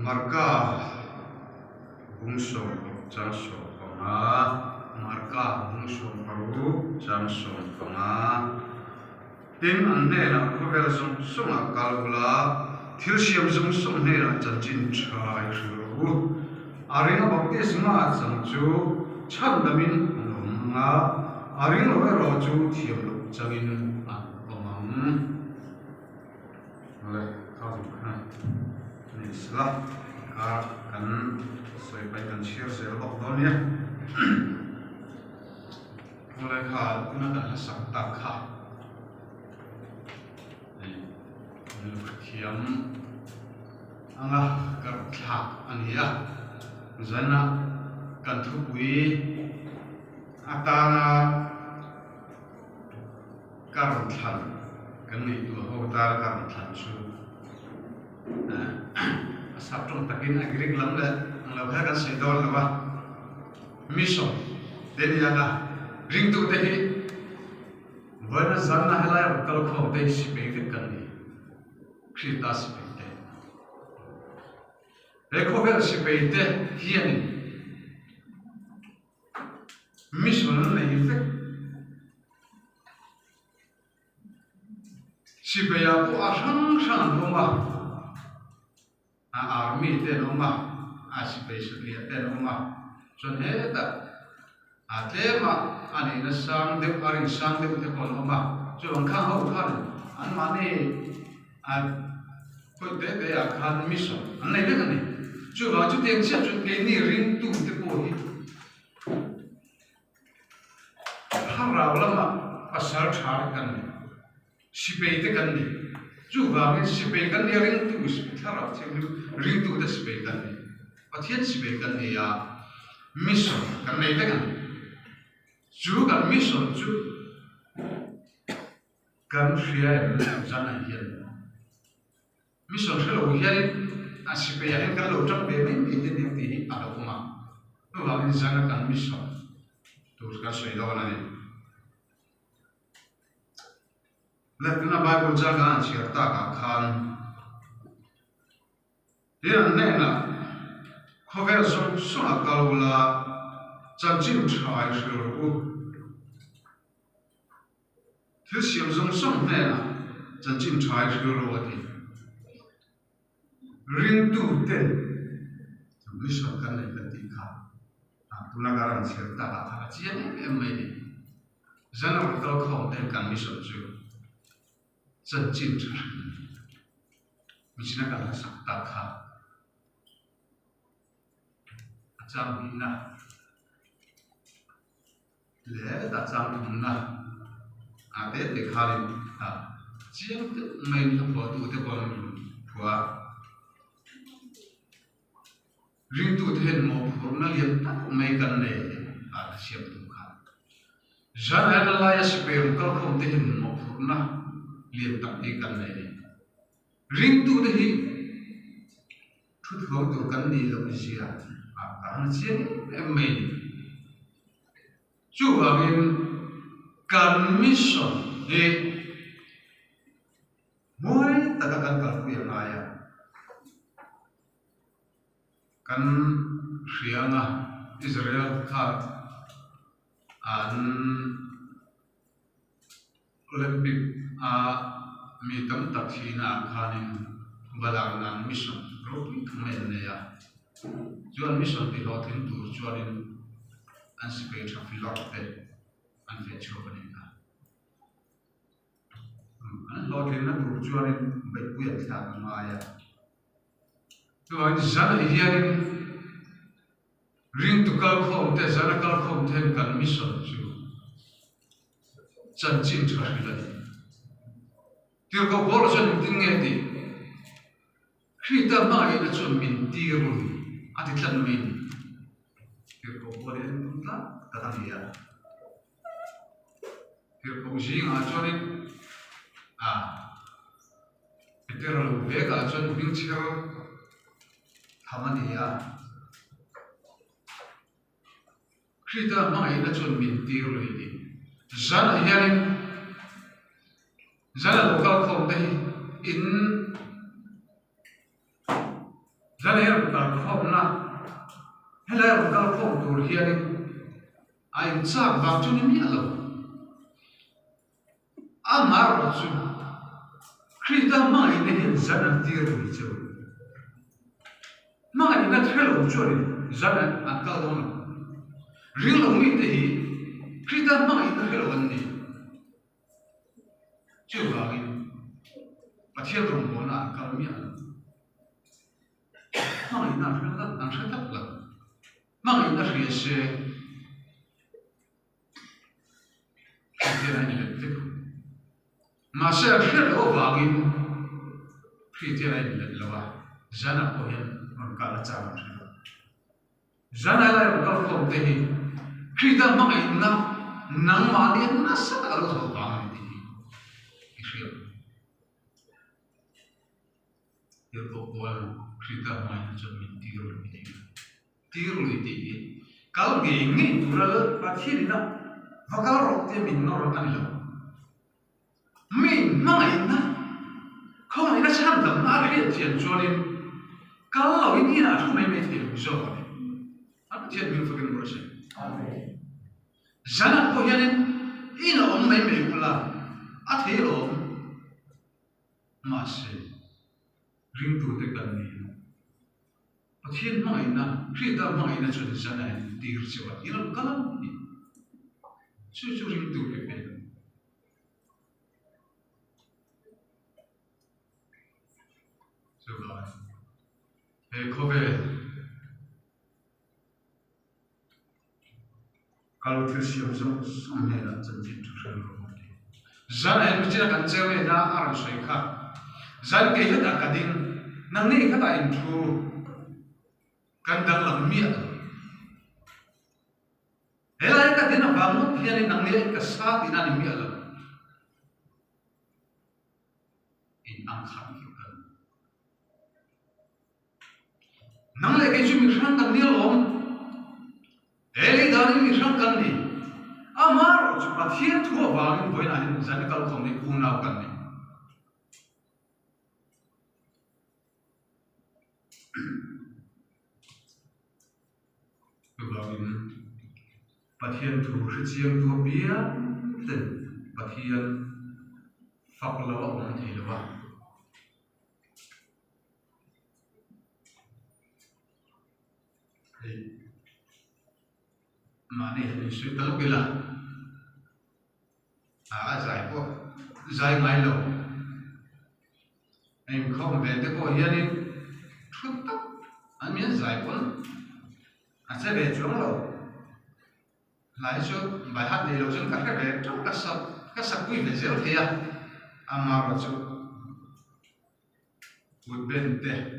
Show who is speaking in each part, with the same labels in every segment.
Speaker 1: marka bungso chanso panga marka bungso paru chanso panga tin anne na khovel sum sunga kalula thilsiam zum sum ne na chanchin chai shuru aringa baptisma changchu chandamin nga aringa ro chu thiam lu changin an omam le khazum kha ni sla ka kan soi pai kan share se lo bok don ya le kha kuna kan sak ta kha thiam anga kar thak ania zana kan thu pui atana kar than kan nei tu ho ta kar than chu sap trong takin agrik lam le lo ha kan sei dol la ba mission den ya na ring tu te hi wana zanna helai kal kho te si be te kan ni krita si be te recover si be te hian mission nei fe si be ya ko a sang ho ma army te no ma a si be si te no ma chon he ta a te ma ani na sang de ari sang de te kon no ma chu ang kha ho khan an ma ne a ko te te a khan mission an nei le ni chu ba chu te sia chu ke ni ring tu te po hi ha ra la ma pasal thar kan si be te kan ni chu ba men si be kan ni ring tu si thar che ring tu de si be kan ni pathian si be kan ni ya mission kan nei le kan chu kan mission chu kan shia zana hian mission shelo hian a si be ya kan lo tang be men ni te ti a lo ma no ba men zana kan mission tu ka sei lo na ni la tuna bible jaga an shir ta ka khan hian ne na khovel som suna kalula chanchin chai shuru thilsiam zum som ne na chanchin chai shuru ati ring tu ten mission kan nei ka ti kha tuna garan shir ta ka kha chian em mai ni zana ko khom ten kan mission chu chanchin chai michina kan sak ta kha chang na le ta chang na a te te khalin a chiang te mai na pho tu te kon phua ring tu the mo phur na lian ta mai kan ne a siam tu kha jan ha la ya sper ko khom te mo phur na lian ta e kan ne ring tu de hi thu thong tu kan ni lo sia an chiang em mai chu ba min kan mission e moi ta kan ka ku ya ya kan rianga Israel kha an Olympic a mi tam tak thina khanin balang nan mission ro ki thme ne ya chuan mission ti lo thin tur chuanin an si pe tha filok te an fe chu bani ka an lo thin na tur chuanin be pu ya thla ma ya to an zan hianin ring tu kal khom te zan kal khom then kan mission chu chanchin thla la tir ko bol chen ting nge ti khita ma ina chun min tirun ati tlan min tir ko bol en la ta ta ya tir ko jing a chorin a peterol ve ga chon bing chero thamani ya khita ma ina chun min tirun ni zan hianin zan lokal khom te in zan her kal khom na helai kal khom tur hian ai chak wang chu ni mi alo amar chu Krita mai ne hin zan an tir ni chu mai na thelo chu ni zan an kal don real mi te hi Krita mai na thelo an ni chu ga gi pathian rom bo na kal mi alo mai na thelo an thela tak la mai na ri se Krita ni le te mà sẽ rất là vàng khi thế này là lâu giá nào có hiện còn cả là chào bạn giá này lại một câu không thể khi ta mắc ảnh nắng mà điện nó sẽ là lúc đầu vàng thì cái điều bộ khi ta mắc cho mình tiêu rồi thì kalau gini tu là bắt khi nó và kalau rộng thì mình nó rất là lâu mình mang ảnh không ai nó chạm tầm na cái chuyện cho nên kalau ini là chúng mình thì rồi anh chị mình phải cái gì Zana ko yanin ina om mai kula a thelo ma se ring tu te kan ni pathian mai na krita mai na chun zana tir chewa ina kalam ni chu ring tu pe pe so ba e khove kalau tersiap sama lah janji tujuan rumah ni. Zan ayat macam nak cewek na arang syaikhah. Zan kaya tak kading nang ni kata intro kandang lamia. Helai kata na bangun dia ni nang ni kesat ina ni mia lah. In angkat kita. Nang lagi cuma kerana nang ni lom. Eli dari misal kan ni, amar cepat hian tua bangun boleh nahin jadi kalau kau ni punau kan ni. Bangun, patian tu seciam tua biar dan patian fakulawa orang hilawa. Mà này mình suy tới cái là giải có giải ngay lâu em không về tới có hiện đi thuốc tóc anh miễn giải cũng sẽ về xuống lâu lại cho bài hát này lâu chúng ta cái về trong các sạc quy về dễ thế mà rồi cho một bên thế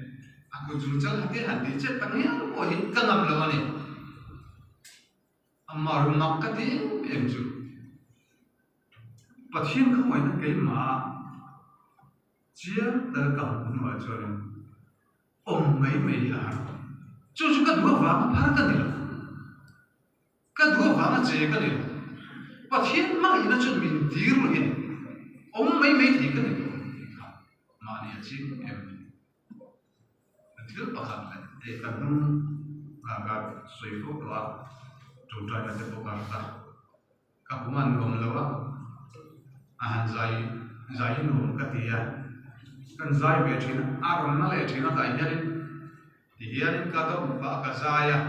Speaker 1: aku dùng chân hati hati chết bằng nhá có hiện căng ngầm lâu này mà rồi mặc cái gì em chú, bắt hiện không phải là cái mà chia từ cầm nó cho nên ông mấy à, chú cái đũa vàng phá cái này, cái đũa vàng chế cái này, bắt hiện mà nó cho mình tiêu rồi ông mấy thì cái này, mà này chứ em, thiếu bạc hẳn này, để cần nó là suy phục đó. Chúng ta đã tiếp tục các công an gồm lâu giải nộp các tiền giải về trên aron nó lại trên nó tại hiện thì hiện các đồng và các giải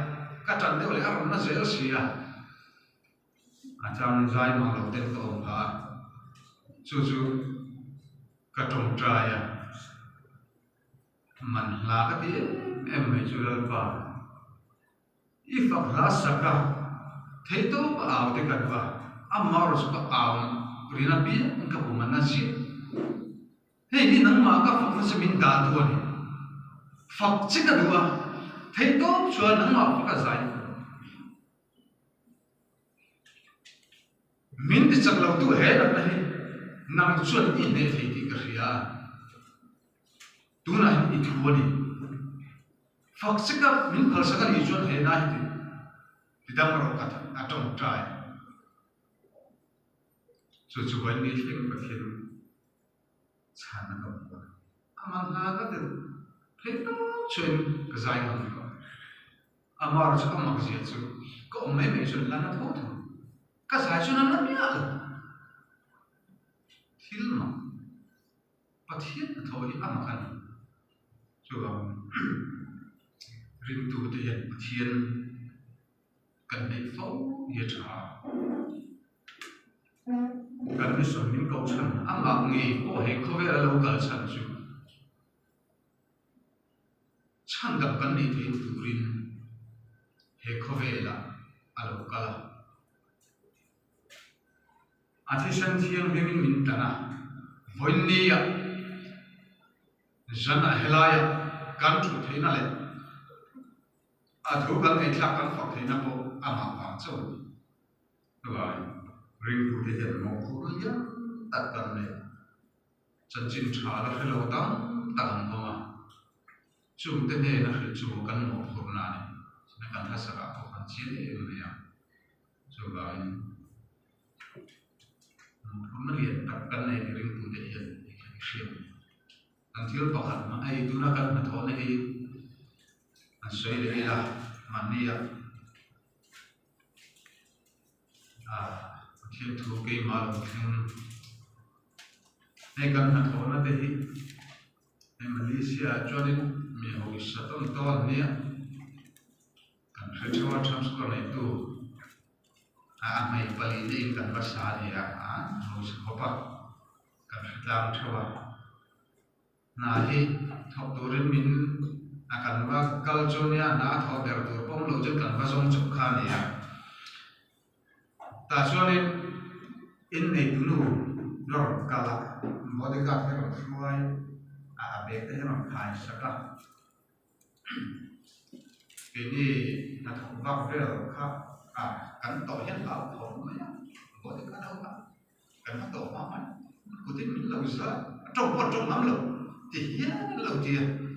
Speaker 1: các trận đều là aron nó dễ xí trong giải mà đầu tiên của ông bà chú các trồng trái mình là cái gì em mới chú lên vào if a rasaka thấy đâu mà ảo thì cần vào amar rồi có ảo rồi nó biết cái bộ mình nó gì hey đi nắng mà các phật nó sẽ mình đa thôi phật chỉ cái đùa thấy đâu cho nắng mà phật cái giải mình thì chắc lâu tu hết rồi này nằm chuẩn in để thấy cái gì tu này ít thôi đi phật chỉ cái mình phải sao cái ý chuẩn hết này thì đang rồi cả trong trái cho chú vấn đi phiền và phiền chán nó không qua mà là cái điều thấy đâu chuyện cái dài ngắn đó mà rồi chắc mặc gì chứ có mấy chuyện là nó thôi thôi cái dài chuyện nó biết rồi thiếu mà bắt thiết thôi mà khăn rồi riêng tu tiền thiên cần phải phẫu hiện trả cần phải sống những câu chuyện mà nghề của hệ có vẻ là lâu cả sản xuất chẳng gặp cần đi đến tu riêng hệ có vẻ là lâu cả thì sinh thiên mình tana với nia dân helaya kan chủ thế nào lại thu kan ngày khác kan phật thế nào bộ mà phản châu rồi riêng tu thế hiện một khu đó tất cả này chân chính trả là phải lâu tăng tăng mà chúng ta này là phải chúng kan một khu này nên kan thà sẽ có phần chia để mà rồi nó liền tập căn này thì riêng tu thế hiện xem anh thiếu bảo hẳn mà ai tu na kan mà thôi này anh suy để là mà nia thiên thu cái mà lòng thiên này kan mà thôi na thế hi Malaysia cho nên mình hồi sát tôn tôn nia kan phải cho tham số này tu mày bali đi kan bắt xa thì hồi sát pa kan phải làm theo na hi thọc đồ rin min kan va culture nia na thọ ber đồ pom lo chân kan va zong chok kha nia ta cho nên in này tu nu lor kala body ka phải rồi xuôi bé cái nó khai sắc là cái này là thằng vọng về ở khác cắn tội nhân bảo thổ mới có thể cắn đâu cả cắn bắt tổ mà có thể mình lâu giờ trong lắm lâu thì hiến lâu tiền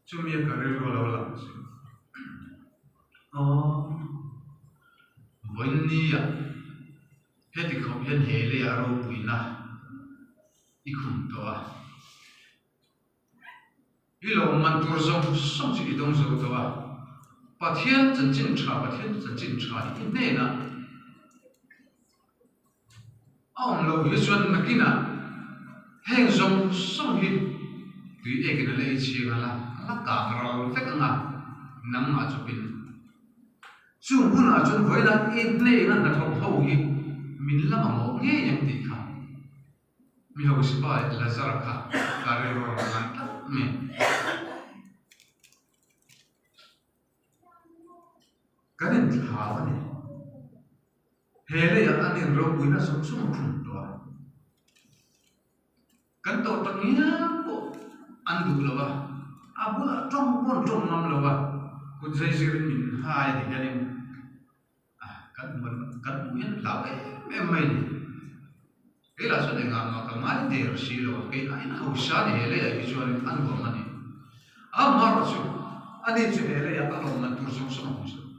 Speaker 1: chúng mình cả rồi lâu lắm với nia hết thì không nhân hệ lấy aro bùi na đi khủng toa ý là mình tu giống sống chỉ đông dầu toa把天真正查把天真正查đi này nè ông lâu như xuân mà kia nè hẹn giống sống hi tùy cái này lấy chi là cả rồi phép ngà nắm ngà chụp in chung hun à chung với là in này là thầu thầu hi mình làm mà nghe những gì khác mình học sĩ bài là sao cả cái rồi làm tất mình cái này thảo này hệ là anh em rồi bữa nay sống sống khủng đó cái tổ tăng nghĩa của anh đủ là ba bữa trong năm là ba cũng dây dưa mình hai thì cái này cái bữa lão em mày cái là số này mà cái máy để xí rồi cái anh học sao thì hệ là cái chỗ này anh của mình mà rồi chứ anh đi chơi hệ là anh của mình tu sống sống không sao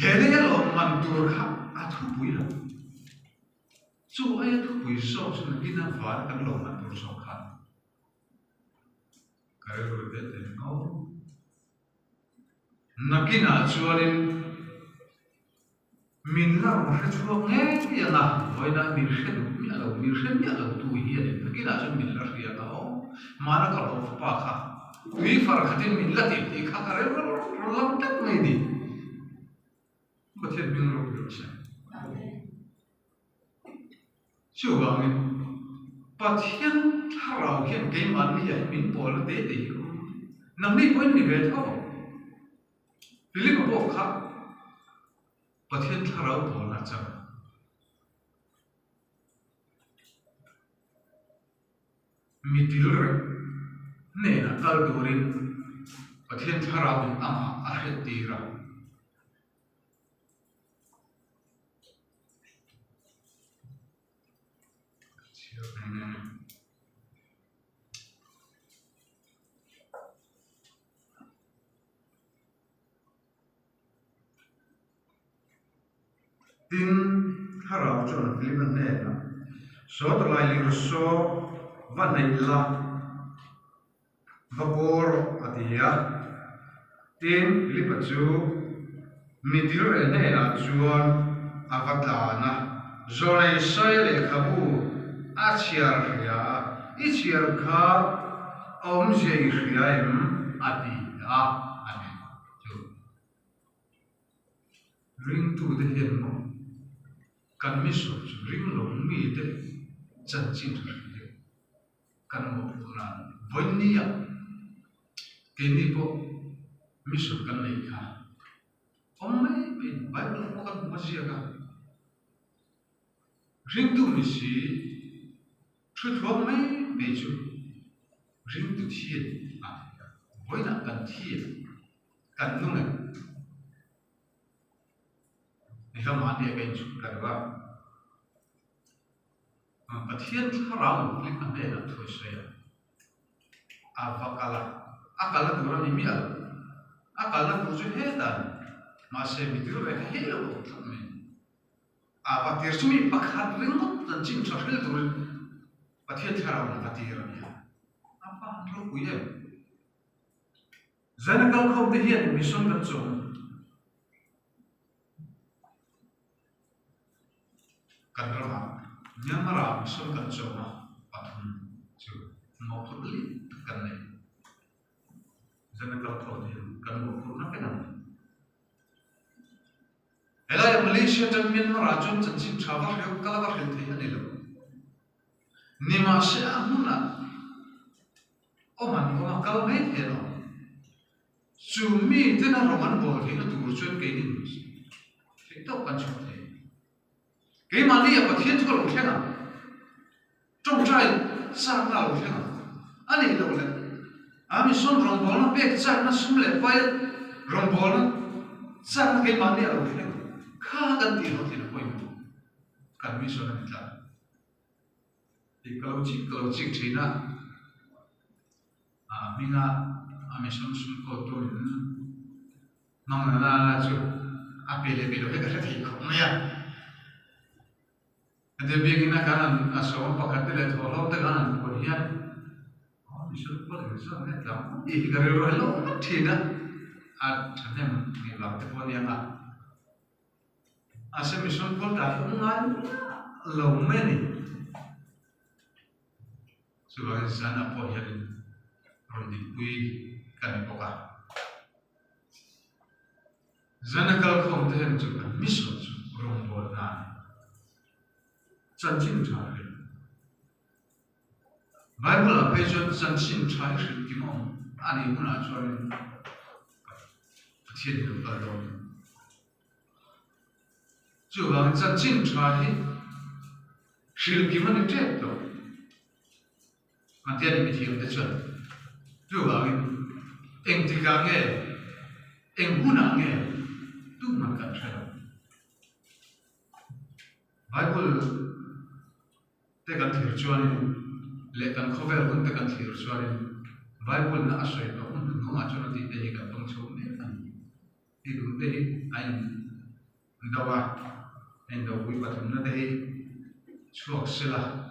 Speaker 1: hệ là mình tu khác thu bùi là chú ai thu bùi sao cho nên nó phá cái lòng mình tu sống khác cái rồi để nó kia nào cho nên mình là một cái chỗ nghe thì là với là mình sẽ là tu hiền cái là cho mình là cái đó mà nó có một pháp khác vì phải cái mình là thì khác cái rồi làm tất này đi có thể mình làm được chứ chú bảo mình bắt hiện thảo hiện cái mà mình bỏ là để nằm đi quên mình về thôi vì mà bỏ khác bắt hiện thảo bỏ là chắc mình tiêu rồi nên là cái đồ rin bắt hiện thảo mình hết đi ra tin harau cho nó phim này là so ta lai lir so va nei la vapor atia tin lipa chu midir ne na chuan avatana zolei sai le khabu a chiar ria I chiar kha om jei ria em ati a ani chu ring tu de hen mo kan mi so ring long mi de chan chin de kan mo na vonia ke ni po mi so kan nei kha om mai bin bible mo kan mo sia ka ring tu mi si Truth wrong may be true. Ring to tear. Boy not can tear. Can know it. If a man again should cut up. But here around, click on the to Israel. Avakala. Akala to run in meal. Akala to the head. Must be true like a halo. Avatir to me, but had ring up the gym to fill But here thara na katira niya. Apa lo kuye. Zanakal khom de hian mission kan chong. Kanrama. Nyamara mission kan chong na pathum chu. Mo thuli kan nei. Zanakal khom de kan mo khom na kan. Elai Malaysia tan Myanmar rajun chanchin travel he kala ba khel the ani lo. Nima se amuna oman ko makal mai hero sumi tena roman bol hina tur chuan ke ni thik to kan chho the ke mali ya pathian thol thena trong trai sang na lo thena ani lo le ami son rong bol na pek char na sum le pai rong bol na char na ke mali ya lo thena kha kan ti lo thena poi kan mi so na ta Di kalau cik Cina, minga amisam sumko tu mengenal tu apel itu kita tidak ya. Ada begini kan asal pakai telet kalau tekan kemudian misal boleh misal ni dalam ikhari rohlo tidak ada ngilang telepon yang asal misal boleh dah mengal lomeni sebagai sana pohon rondi kui kami poka. Sana kalau kau melihat juga misal rombol na, janjin cahaya. Bible apa itu janjin cahaya sebagaimana ani mana cuarin tiada berlalu. Juga janjin cahaya sebagaimana itu. Nanti ada media macam tu, orang yang tiga yang guna tu makan saya. Bible tekan terjual, lekan cover pun tekan terjual. Bible na asal itu pun macam nanti dia ikan pengcau ni kan. Itu dia ain dawa, ain dawa buat mana dia cuak selah.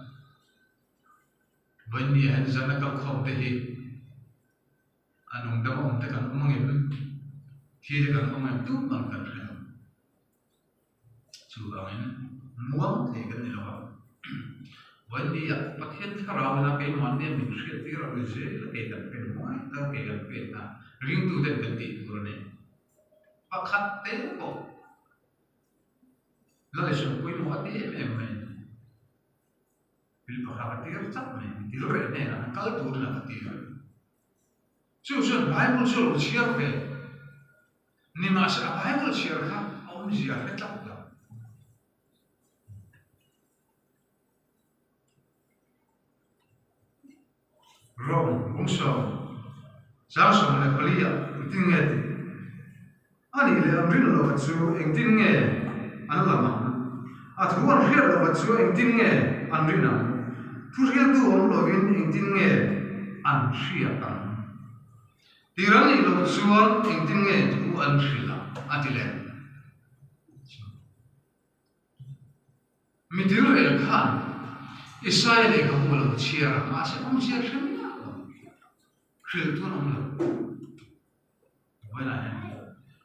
Speaker 1: Bani yang zana kau kau deh, anung dama tekan omongin, tiada kan omongin tu makan saya. Cuba ini muam tekan ni lawan. Bani yang pakai thara wala kay mandi mikir tira beze, kay kan pen muai, tak kay kan pen na. Ring tu dan ganti turune. Pakat tempo. Lalu semua itu mati emang. Bila khawatir tak main, tidur ni na kalau turun nak tidur. Jadi Bible jual share be, ni masa Bible share kan, orang share tak tak. Rom, bungsu, jauh mana pelia, tinggal. Ani le amrin lo baju, tinggal, anu lama. Atuan share lo baju, tinggal, amrin na. Pusat tu orang login ingin nge ansiakan. Tiran ni log suan ingin nge tu ansila atilen. Midir elkan Israel ka mulo chia ma se chia shem na khil tu nom lo wai na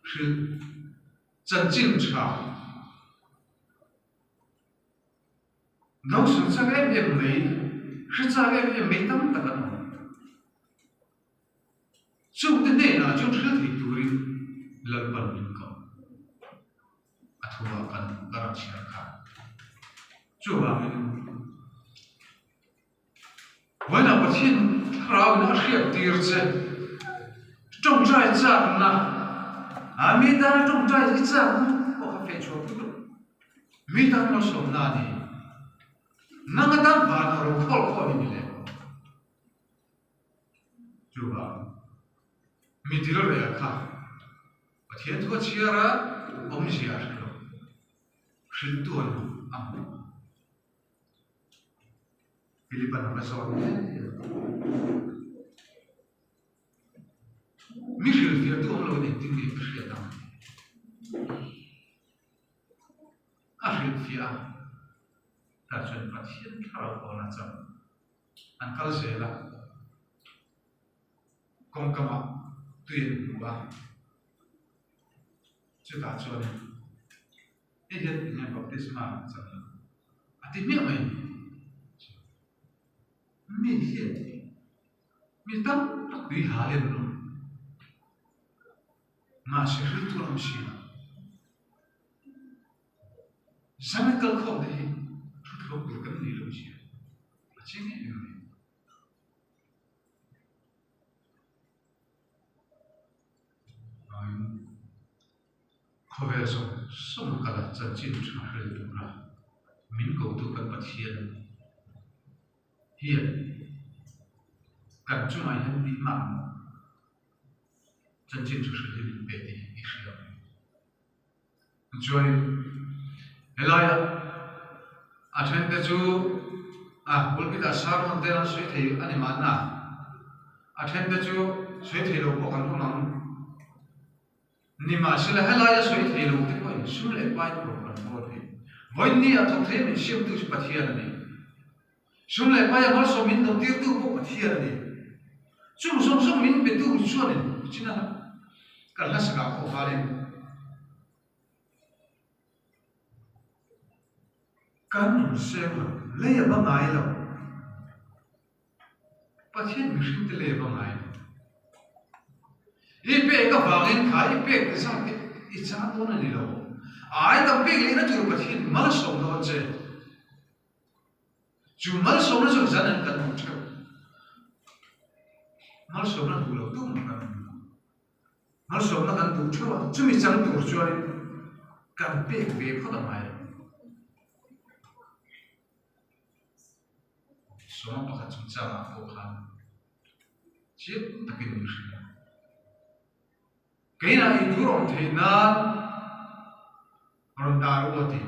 Speaker 1: khil chân jin cha nấu sườn sa cái em mấy是在外面没当的了就的那呢就车体独立冷本领高啊图啊跟当然钱看就吧为了不听然后那些地子种在这呢啊没当种在一这我还非说不没当我说那里那个当法的人靠你来就吧มีที่เราเรียกค่ะประเทศทั่วเชียร์อมเชียร์เราสินตัวนึงอ่ะฟิลิปปินส์มาสอนมีสิ่งที่ตัวเราเนี่ยที่มีประเทศต่างสิ่งที่แต่ส่วนประเทศเราคนละจังอันก็เสียละกองกำลังtuyển và chưa cả cho nên ít nhất nhà baptism mà chẳng à thì miệng mình hiện mình tâm nó bị hạ lên rồi mà sẽ rất tu làm gì sáng nay câu khẩu đấy rất không được cái gì làm gì chỉ nghĩ rồi khó về rồi sống cả là chân chính trong đời đúng là mình cầu tu cần bát hiện cần chúng ai hiện bị mạng chân chính trong đời mình về đi Israel rồi Elia à trên cái chú à bốn cái đại sao nó tên là suy thì anh em ăn à trên cái chú suy thì đâu có cần không ni ma sila helaya soi thelo te ko sum le pai pro kan bo the voi ni a thok the min sim tu pathian ni sum le pai ma so min no tir tu bo pathian ni sum som min be tu chuan ni china kan la saka ko hale kan se ma le ya ba ngai lo pathian mi sim te le ba ngai ipe ka vangin kha ipe ka sa ke icha to na ni lo ai ta pe le na tur pathin mal som no che chu mal som na chu zan kan no che mal som na du lo tu ma mal som na kan du che wa chu mi chang tur chu ani kan pe ve pha da mai som pa kha chu cha ma ko khan chi takin ni shi cái này tu ông thì na orang daru thì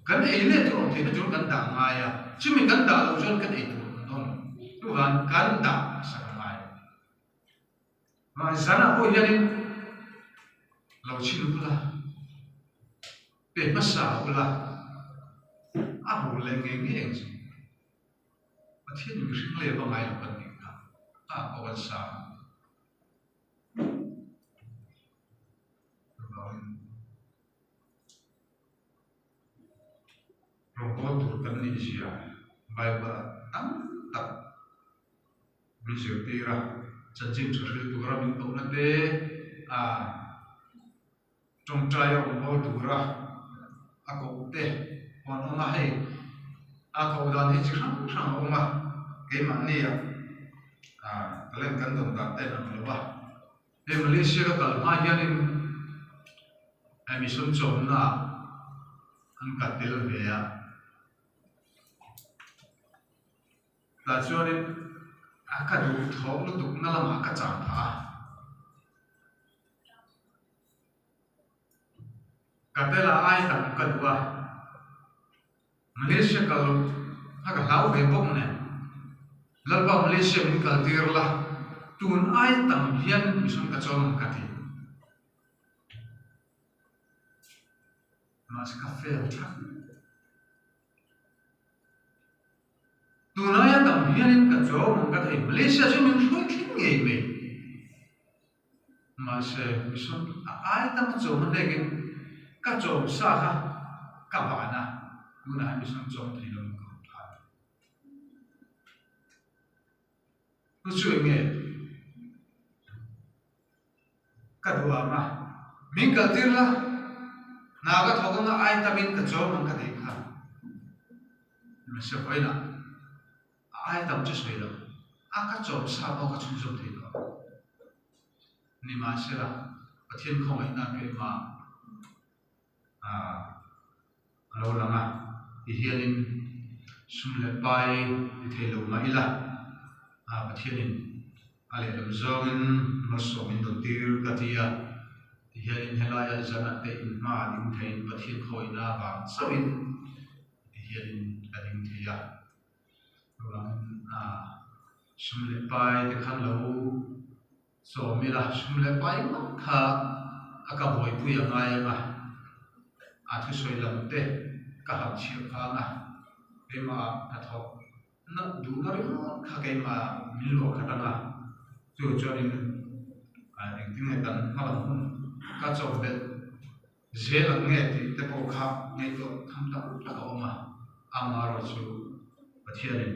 Speaker 1: kan ele tu ông thì nó chọn kan đảng ngay à chứ mình kan đảng đâu chọn kan itu don tu kan đảng sang ngay mà sana ko ya ni lau chin pula pe masa pula a hu le nge nge chứ mà thiên mình sinh le vào ngay là kan ni ka ta có văn sa robot tur kan ni sia bible tam tak mi se tira chajin chhri tu ra min to na te a trong trai robot tu ra a ko te on ona he a ko dan he chi sang oma ke ma ni a kalen kan dong ta te na lo ba e malaysia ka kal ma hianin ai mi sun chom na an ka tel ve a ta cho nên aka du thau lu tuk na lama ka chang tha katela ai tam ka duwa malaysia kal haka lau ve bok ne lalba malaysia min kal tir la tun ai tam hian mission ka chom ka thi mas ka fel thak hianin ka chaw mang ka thei Malaysia chu min hrui thlin ngei me ma se mission ai tam chaw man lekin ka chaw sa ka ba na tuna mission chaw thei lo ka tha tu chu nge ka duwa ma min ka tirla na ka thoganga ai tamin ka chaw mang ka thei kha ma se paina ai tam chu sei lo a ka chaw sa ba ka chu chaw thei lo ni ma se la pathian khong ai na ke ma alo langa ti hianin sum le pai ti thei lo ma ila pathianin ale lam zongin ma so min do tir ka tia ti hianin helaya zana te in ma ding thein pathian khoi na ba sawin ti hianin ka ding thia sum le pai te khan lo so mi la sum le pai ma kha aka boi pui angai ma a thu soi lam te ka ham chi kha nga be ma a tho na du ma ri kha ke ma mi lo kha ta nga chu cho in a ding ting ne tan ha lam hun ka cho be je la nge ti te po kha nge to tham ta ta ka ma ama ro chu pathianin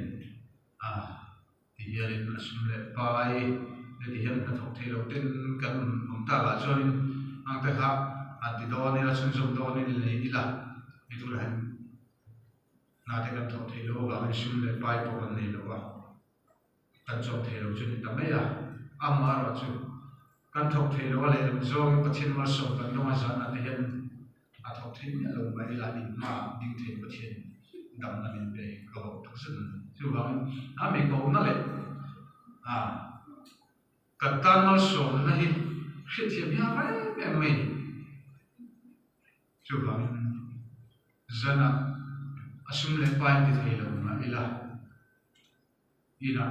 Speaker 1: ti hianin sum le pai ti hian ka thok thei lo ten kan om ta la cho in ang te kha ti do ni la sum do ni le ni la ni tu la na te kan thok thei lo ga sum le pai po kan nei lo wa kan chok thei lo chu ni ta mai a ama ro chu kan thok thei lo le lam zo pathian ma so kan no ma sa na te hian a thok thei ni lo mai la ni ma ding thei pathian dam na min be ko thok sun chu wa a me ko na le ka tan no so na hi khit thiam ya vai me chu wa zana asum le pai ti thei lo ma ila ina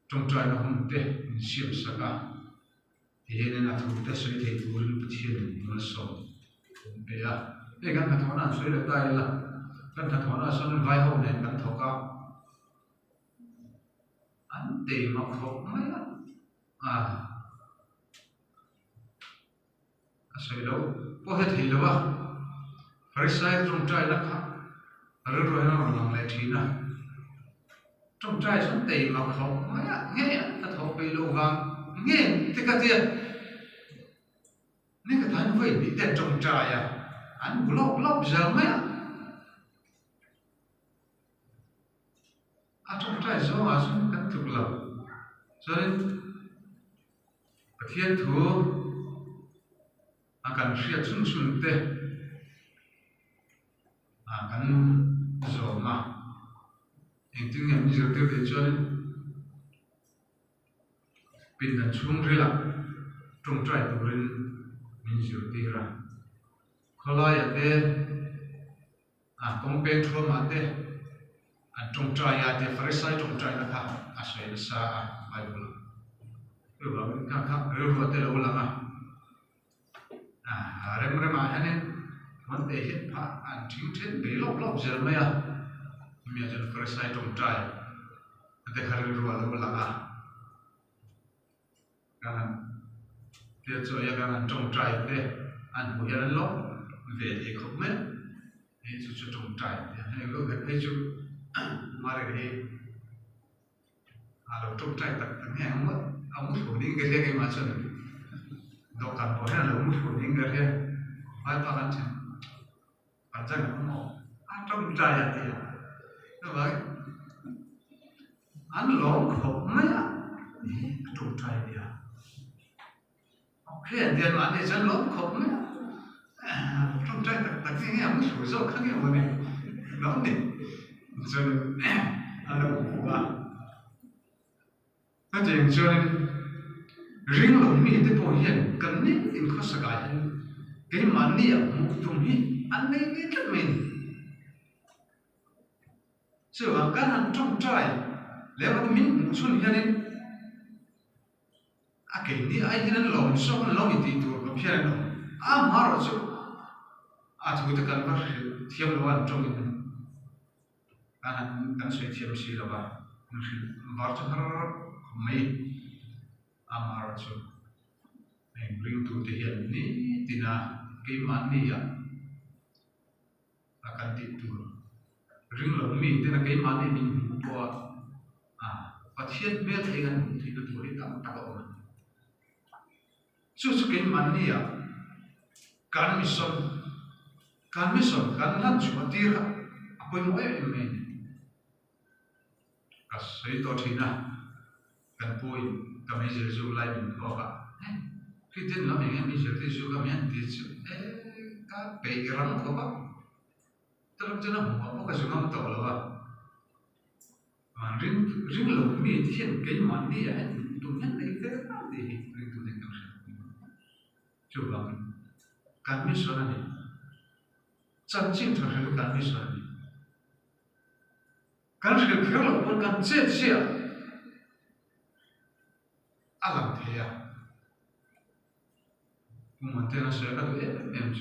Speaker 1: trong trai na hum te siam saka ti he na thu te soi thei tu lu pathian ma so be ya e kan ka thona soi le tai la kan ka thona son vai ho ne kan thoka an te ma kho mai soi lo po he thei lo wa farisai trong trai na kha ro ro na lang le thina trong trai son te ma kho mai nghe ta tho pe lo wang nghe te ka tia ni ka than với bị tên trong trai anh blog giờ mấy trong trai zo mà son kan thuk lo cho nên pathian thu akan riat sun te akan zo ma engting em ni te be cho nên pin dan chung ri la trong trai tu rin min ju ti ra kholai ate kong pe thua ma te trong trai te farisai trong trai la kha asai sa bible ru ba ka kha ru te lo la ma rem rem hanen man te hit pha an thing then be lop zer ma ya mi ajan farisai trong trai te khar ru la la kana dia cho ya kana trong trai te an hu ya lo về thì không mấy thì chú trong trai hay có cái thấy chú mà để đầu trong trai tận nghe ông muốn phụ những cái mà sao đâu cần có hay là ông muốn phụ những cái phải ta làm sao bản chất là nó trong trai thì như vậy anh lỗ khổ mấy trong trai thì cái tiền mà anh dân lỗ khổ mấy trong trai tận nghe ông sủi dâu khác nghe mà mình nó đi cho nên anh đâu cũng ba nó chỉ cho nên riêng lòng mi thì bao hiện cần ní in khó sạc lại cái mà ní ở một vùng hi anh ấy biết rất mình chứ mà cái anh trong trai nếu mà mình muốn xuân hiện nên cái ní ai thì nó lòng sâu nó lòng thì tụi nó phía nó mà rồi chứ tụi ta cần phải thiêm lo ăn trong mình kan soi thiam si lawa var chu har mai amar chu ring tu te hian ni tina ke man ni ya akan ti tu ring lo mi tina ke man ni min po pathian mel thei kan thi tu ri tam ta ko chu ke man ni ya kan mission kan lan chu tira apoi mo me sai to thina kan poi ka me jesu lai min ko ka khi tin lo me me jesu ka me ti chu ka pe ram ko ba terus jangan mau apa kesana betul lah, ring lo mi tian kain mandi ya, tu yang ni kita nanti ring tu dengan coba kami soalnya ni, cantik terhadap kami soalnya, kan kalau pun kan sia alam dia, mungkin saya kata memang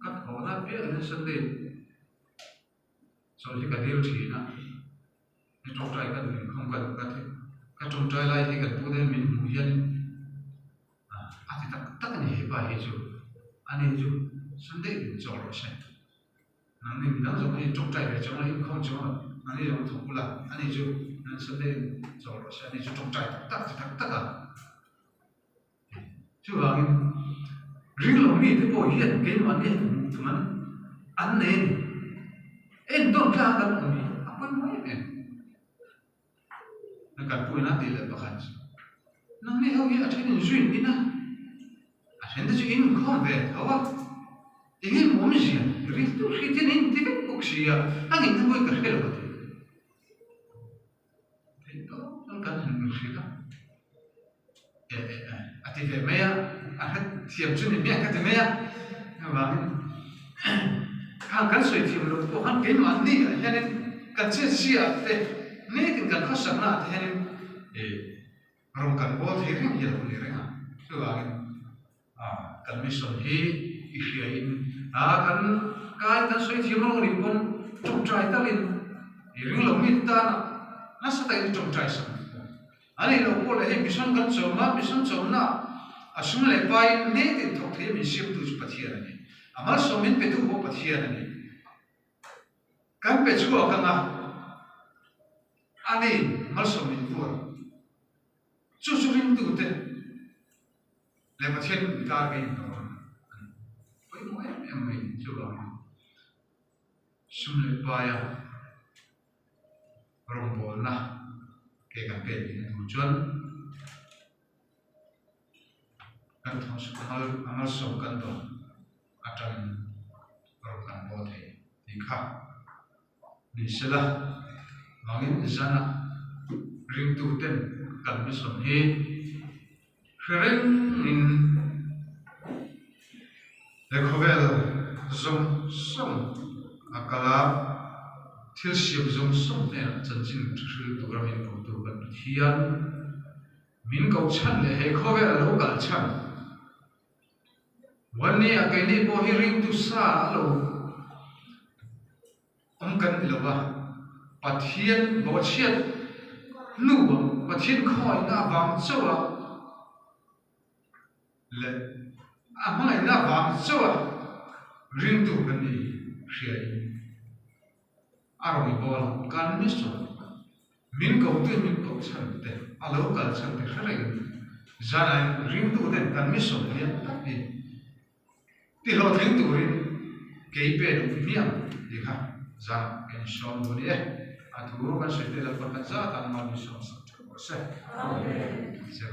Speaker 1: kan orang biar ni sendiri, soalnya kadil sih na, ni contoh kan không cần cái contoh lain ni kan boleh minum ati tak ni hebat itu, ane itu sendiri jual sih, nanti bilang so ni contoh ni contoh ni không jual, ane yang tu pula, ane itu sendiri jual sih, ane itu contoh tak kan, cuba ring lo mi tu boleh hian kain mandi teman aneh don kan mi apa mau nak pun nanti le bahan nang ni hawi atin juin ina asen tu in kom ve hawa ingin momisia ring tu khitin in tibet buksia angin tu boleh kerja lo tu itu kan musida ati ve mea ahat siap juni mea kata mea bangin kan soi thiam lo ko kan ke mandi hianin kan che sia te ne tin kan khosak na te hianin rom kan bol thei ring hian ni renga tu bangin kan mission hi ihriain kan kan soi thiam lo ni kon tum trai talin ring lo mi ta na sa tai tum trai sa ani lo ko le mission kan chomna asum le pai ne tin thok the mi sim tu pathian ni amal somin pe tu ho pathian ni kan pe chu ka nga ani mal somin pu chu ring tu te le pathian ka ge no oi mo em me chu ba sum le pai rom bol na ke kan pe ni tu chuan kan thos amal som kan do atan kan bo the dikha ni sela mangin zana ring tu ten kan mi som he khreng in lekhovel zong som akala thil siam zong som ne chanchin thil turam in ko tu kan thian min ko chan le he khovel lo kal chanวันนี้อาการนี้พอฮิริงตุซาโลกันหรือว่าปัทเทียนบวชเชียนนู่ปัทเทียนคอยหน้าบางเจ้าและไม่หน้าบางเจ้าริงตุกันนี่เสียอารมณ์บอลกันไม่สนมินเขาตัวมินเขาฉันเด็กอาลูกันฉันเด็กอะไรกันจานนั้นริงตุเด็กกันไม่สนเนี่ยตั้งแต่ที่เราถึงตัวนี้เกี่ยเป็นอุปนิยมดีค่ะจ้าเป็นชอนบุญเอ๋อาทุกคนสุดที่เราประกาศจ้าตามมาดิฉันสักทีก็เสร็จ